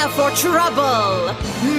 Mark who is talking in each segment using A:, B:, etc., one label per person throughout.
A: Prepare for trouble!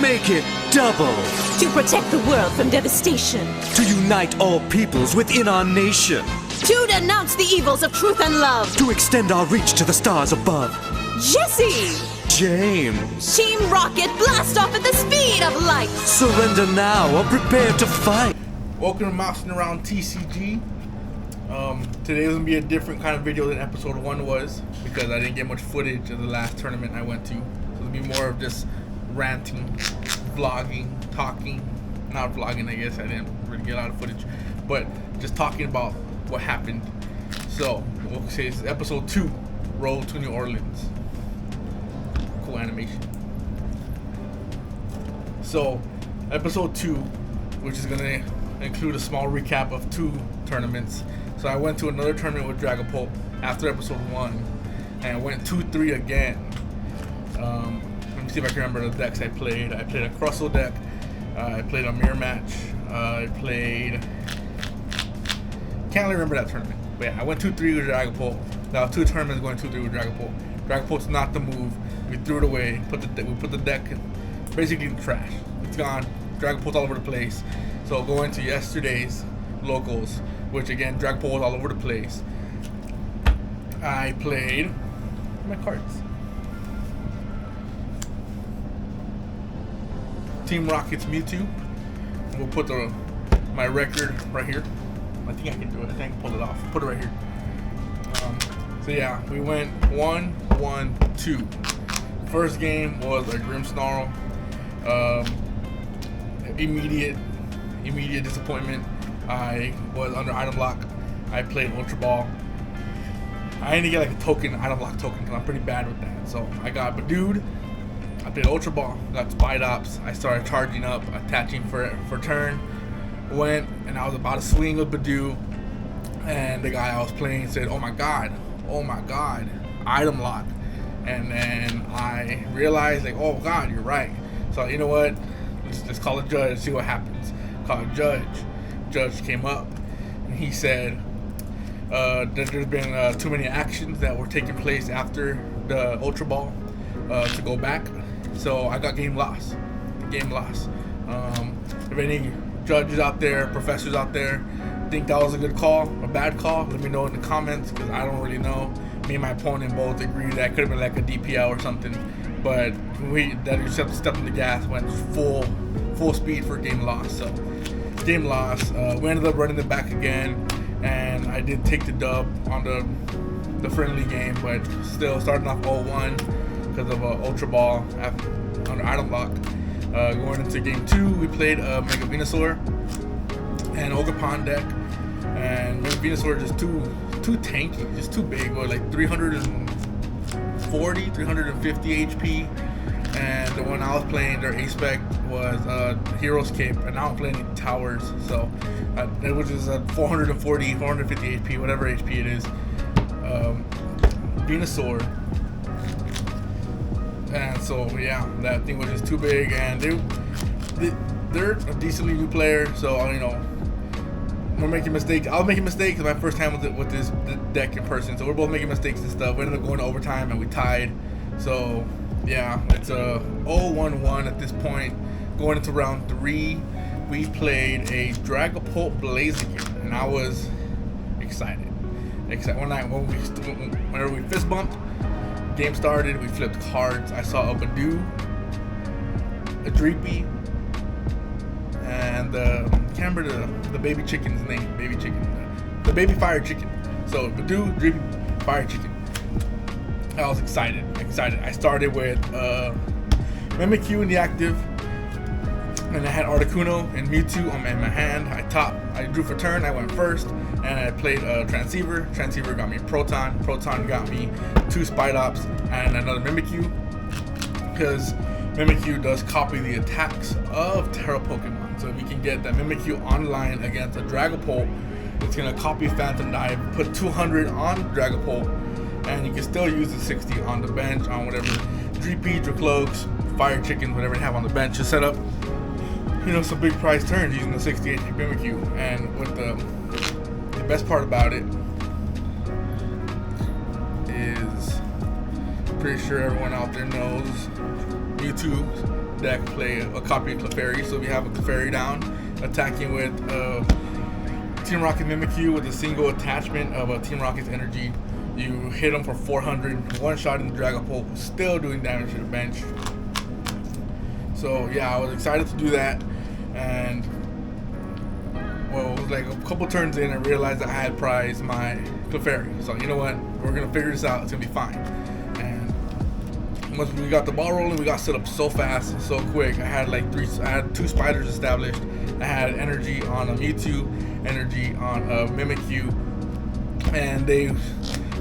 B: Make it double!
A: To protect the world from devastation.
B: To unite all peoples within our nation.
A: To denounce the evils of truth and love.
B: To extend our reach to the stars above.
A: Jesse!
B: James!
A: Team Rocket, blast off at the speed of light!
B: Surrender now or prepare to fight!
C: Welcome to Mousing Around TCG. Today is going to be a different kind of video than episode 1 was, because I didn't get much footage of the last tournament I went to. So it'll be more of just ranting, vlogging, talking. Not vlogging, I guess. I didn't really get a lot of footage, but just talking about what happened. So we'll say it's episode 2, Road to New Orleans. Cool animation. So episode 2, which is going to include a small recap of 2 tournaments. So I went to another tournament with Dragapult after episode 1, and I went 2-3 again. Let me see if I can remember the decks I played. I played a Crustle deck, I played a mirror match, can't really remember that tournament. But yeah, I went 2-3 with Dragapult. Now 2 tournaments going 2-3 with Dragapult. Dragapult's not the move. We threw it away. We put the deck basically in the trash. It's gone. Dragapult's all over the place. So going to yesterday's locals, which again, Dragapult was all over the place. I played my cards. Team Rocket's Mewtwo. We'll put my record right here. I think I can do it. I think I can pull it off. Put it right here. So yeah, we went 1-1-2. First game was a Grimmsnarl. Immediate disappointment. I was under item lock. I played Ultra Ball. I didn't get like a token, item lock token, because I'm pretty bad with that. So I got Badooed. I played Ultra Ball. Got Spite Ops. I started charging up, attaching for turn. Went and I was about to swing with Badoo, and the guy I was playing said, "Oh my god, item lock." And then I realized, like, oh god, you're right. So you know what? Let's call a judge, see what happens. Call a judge. Judge came up and he said that there's been too many actions that were taking place after the Ultra Ball to go back. So I got game loss. If any judges out there, professors out there think that was a good call, a bad call, let me know in the comments, because I don't really know. Me and my opponent both agree that could have been like a DPL or something, but we just have to step on the gas, went full speed for game loss. So game loss. We ended up running it back again, and I did take the dub on the friendly game, but still starting off 0-1 because of Ultra Ball under item lock. Going into game 2, we played Mega Venusaur and Ogerpon deck, and Mega Venusaur just too tanky, just too big, or like 350 HP. And the one I was playing, their A-Spec was Hero's Cape, and I don't play any towers, so it was just 450 HP, whatever HP it is. Venusaur. And so yeah, that thing was just too big, and they're a decently new player, so you know, we're making mistakes. I was making mistakes my first time with this deck in person, so we're both making mistakes and stuff. We ended up going to overtime and we tied. So yeah, it's a 0-1-1 at this point. Going into round 3, we played a Dragapult Blaziken, and I was excited. Whenever we fist bumped, game started, we flipped cards. I saw a Badoo, a Dreepy, and I can't remember the baby chicken's name. The baby fire chicken. So Badoo, Dreepy, fire chicken. I was excited. I started with Mimikyu in the active, and I had Articuno and Mewtwo in my hand. I drew for turn. I went first, and I played Transceiver. Transceiver got me Proton. Proton got me 2 Spite Ops and another Mimikyu, because Mimikyu does copy the attacks of Terra Pokemon. So if you can get that Mimikyu online against a Dragapult, it's gonna copy Phantom Dive, put 200 on Dragapult, and you can still use the 60 on the bench on whatever Dreepy, Dracloaks, Fire Chickens, whatever they have on the bench to set up, you know, some big prize turns using the 60 HP Mimikyu. And with the best part about it is, pretty sure everyone out there knows Mewtwo deck play a copy of Clefairy. So we have a Clefairy down, attacking with Team Rocket Mimikyu with a single attachment of a Team Rocket's energy. You hit him for 400, one shot in the Dragapult, still doing damage to the bench. So yeah, I was excited to do that, and well, it was like a couple turns in, I realized that I had prized my Clefairy. So you know what, we're gonna figure this out. It's gonna be fine. And once we got the ball rolling, we got set up so fast, so quick. I had 2 spiders established. I had energy on a Mewtwo, energy on a Mimikyu, and they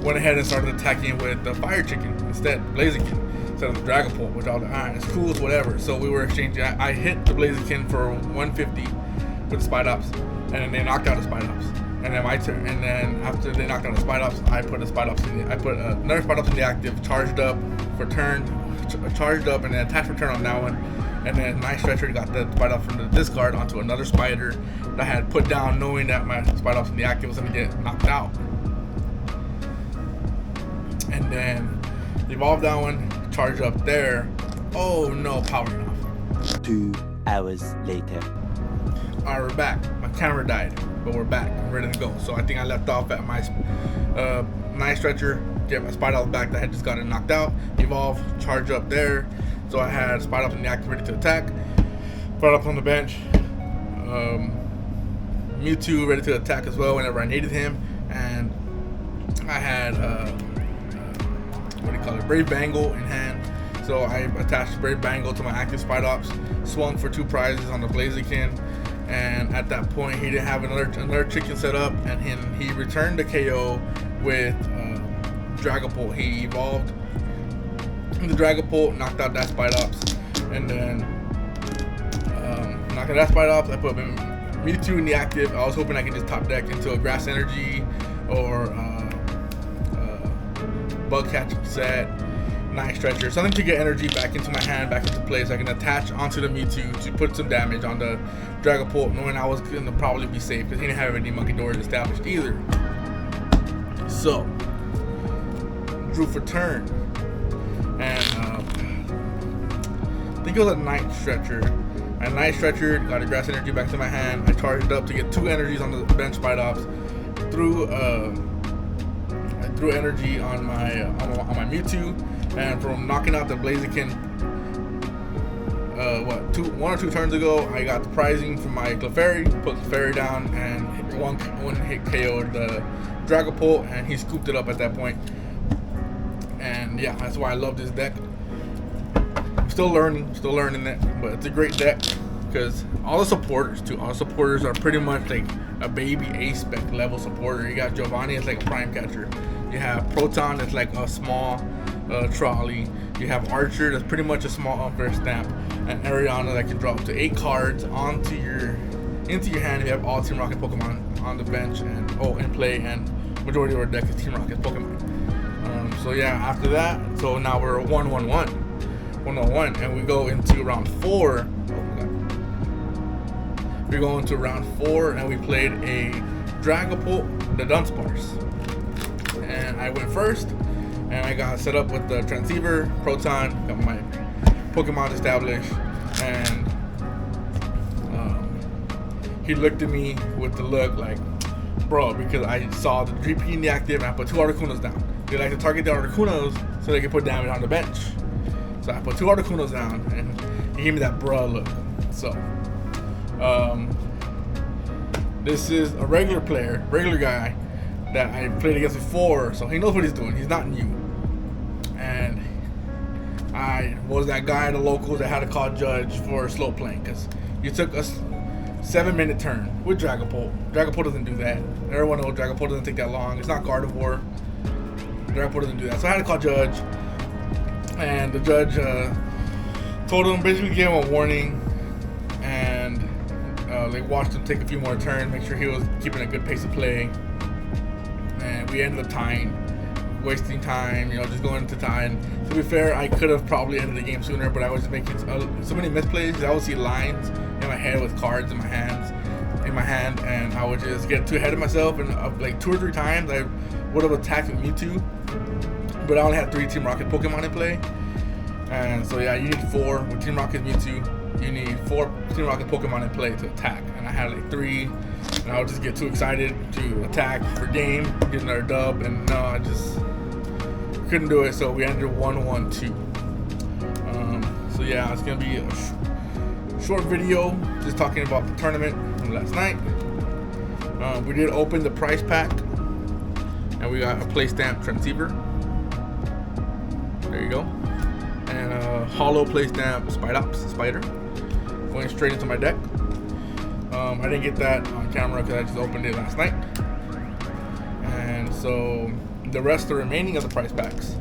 C: went ahead and started attacking with the Fire Chicken instead, Blaziken, instead of the Dragapult, which I was like, alright, it's cool, it's whatever. So we were exchanging. I hit the Blaziken for 150 with the Spidops, and then they knocked out the Spidops. And then my turn. And then after they knocked out the Spidops, I put another Spidops in the active, charged up for turn, charged up, and then attached for turn on that one. And then NAIC Stretcher got the Spidops from the discard onto another spider that I had put down, knowing that my Spidops in the active was going to get knocked out. And then evolve that one, charge up there. Oh no, power off.
D: 2 hours later.
C: Alright, we're back. My camera died, but we're back. I'm ready to go. So I think I left off at my NAIC Stretcher, get my Spidops back that had just gotten knocked out. Evolve, charge up there. So I had Spidops in the active ready to attack. Spidops on the bench. Mewtwo ready to attack as well whenever I needed him. And I had Brave Bangle in hand. So I attached Brave Bangle to my active Spidops, swung for 2 prizes on the Blaziken, and at that point he didn't have another chicken set up, and he returned the KO with Dragapult. He evolved the Dragapult, knocked out that Spidops, and then knocking that Spidops, I put Mewtwo in the active. I was hoping I could just top deck into a Grass Energy or Bug Catch set, NAIC Stretcher, something to get energy back into my hand, back into play, so I can attach onto the Mewtwo to put some damage on the Dragapult, knowing I was going to probably be safe because he didn't have any Monkey Doors established either. So, drew for turn, and I think it was a NAIC Stretcher. I NAIC Stretcher, got a Grass Energy back to my hand. I charged up to get 2 energies on the bench Spidops, threw energy on my Mewtwo, and from knocking out the Blaziken, 1 or 2 turns ago, I got the prizing from my Clefairy, put Clefairy down, and one hit KO'd the Dragapult, and he scooped it up at that point. And yeah, that's why I love this deck. I'm still learning it, but it's a great deck because all the supporters are pretty much like a baby A-spec level supporter. You got Giovanni, it's like a prime catcher. You have Proton, it's like a small trolley. You have Archer, that's pretty much a small unfair stamp, and Ariana that can drop up to 8 cards into your hand. You have all Team Rocket Pokemon on the bench and in play, and majority of our deck is Team Rocket Pokemon. So yeah, after that, so now we're 1-1-1, and we go into round 4. We go into round 4, and we played a Dragapult, the Dunsparce. And I went first, and I got set up with the Transceiver, Proton, got my Pokemon established, and he looked at me with the look like, bro, because I saw the GP in the active, and I put 2 Articunos down. They like to target the Articunos so they can put damage on the bench. So I put 2 Articunos down, and he gave me that bro look. So, this is a regular guy that I played against before, so he knows what he's doing. He's not new. And I was that guy at the locals that had to call judge for slow playing, because you took a 7-minute turn with Dragapult. Dragapult doesn't do that. Everyone knows Dragapult doesn't take that long. It's not Gardevoir. Dragapult doesn't do that. So I had to call judge, and the judge told him, basically gave him a warning, and watched him take a few more turns, make sure he was keeping a good pace of play. And we ended up tying, wasting time, just going into time. To be fair, I could have probably ended the game sooner, but I was making so many misplays. I would see lines in my head with cards in my hand, and I would just get too ahead of myself. And like 2 or 3 times, I would have attacked with Mewtwo, but I only had 3 Team Rocket Pokemon in play, And so yeah, you need 4 with Team Rocket Mewtwo. You need 4 Team Rocket Pokemon in play to attack. And I had like 3, and I would just get too excited to attack for game, get another dub, and no, I just couldn't do it. So we ended 1-1-2. So yeah, it's gonna be a short video just talking about the tournament from last night. We did open the prize pack, and we got a play stamp transceiver. There you go. And a hollow play stamp spider going straight into my deck. I didn't get that on camera because I just opened it last night. And so the rest, the remaining of the prize packs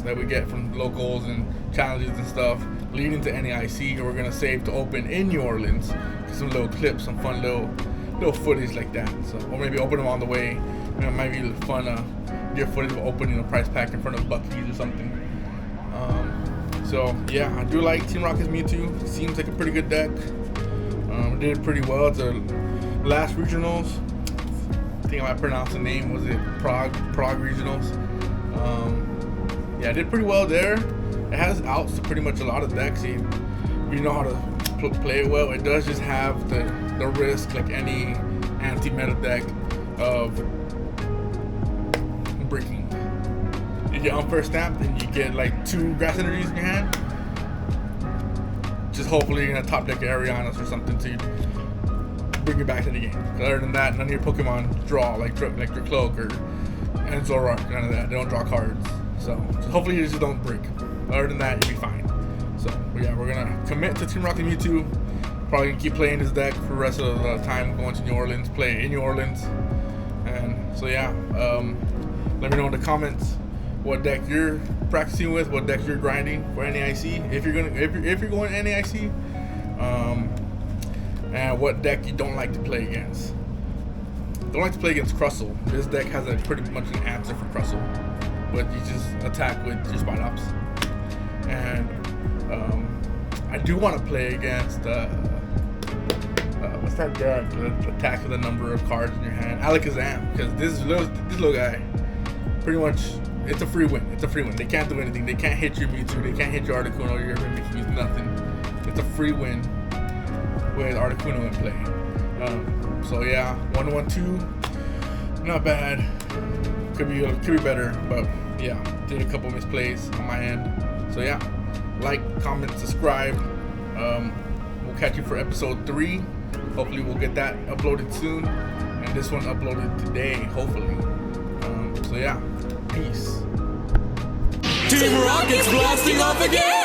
C: that we get from locals and challenges and stuff leading to NAIC, we're gonna save to open in New Orleans. Some little clips, some fun little footage like that. So, or maybe open them on the way. You know, it might be fun to get footage of opening a prize pack in front of Bucky's or something. So yeah, I do like Team Rocket's Mewtwo. Seems like a pretty good deck. Did pretty well at the last regionals. I think I might pronounce the name. Was it Prague regionals? Yeah, I did pretty well there. It has outs to pretty much a lot of decks. If you know how to play it well, it does just have the risk, like any anti-meta deck, of breaking. You get unfair stamped and you get like 2 grass energies in your hand. Just hopefully you're gonna top deck Arianas or something to bring you back to the game. Other than that, none of your Pokemon draw like Cloak or Zoroark. None of that. They don't draw cards. So hopefully you just don't break. Other than that, you'll be fine. So yeah, we're gonna commit to Team Rocket Mewtwo. Probably gonna keep playing this deck for the rest of the time going to New Orleans, play in New Orleans. And so yeah, let me know in the comments what deck you're practicing with, what deck you're grinding for NAIC. If you're going NAIC, and what deck you don't like to play against. Don't like to play against Crustle. This deck has a pretty much an answer for Crustle, but you just attack with your spot ups. And I do want to play against what's that deck? The attack with the number of cards in your hand, Alakazam, because this little guy, pretty much, it's a free win. It's a free win. They can't do anything. They can't hit your Mewtwo. They can't hit your Articuno or your Mimikyu. Nothing. It's a free win with Articuno in play. So yeah, 1-1-2, not bad. Could be better, but yeah, did a couple misplays on my end. So yeah, like, comment, subscribe. We'll catch you for episode 3. Hopefully we'll get that uploaded soon, and this one uploaded today, hopefully. So yeah, peace.
B: Team Rocket's blasting off again!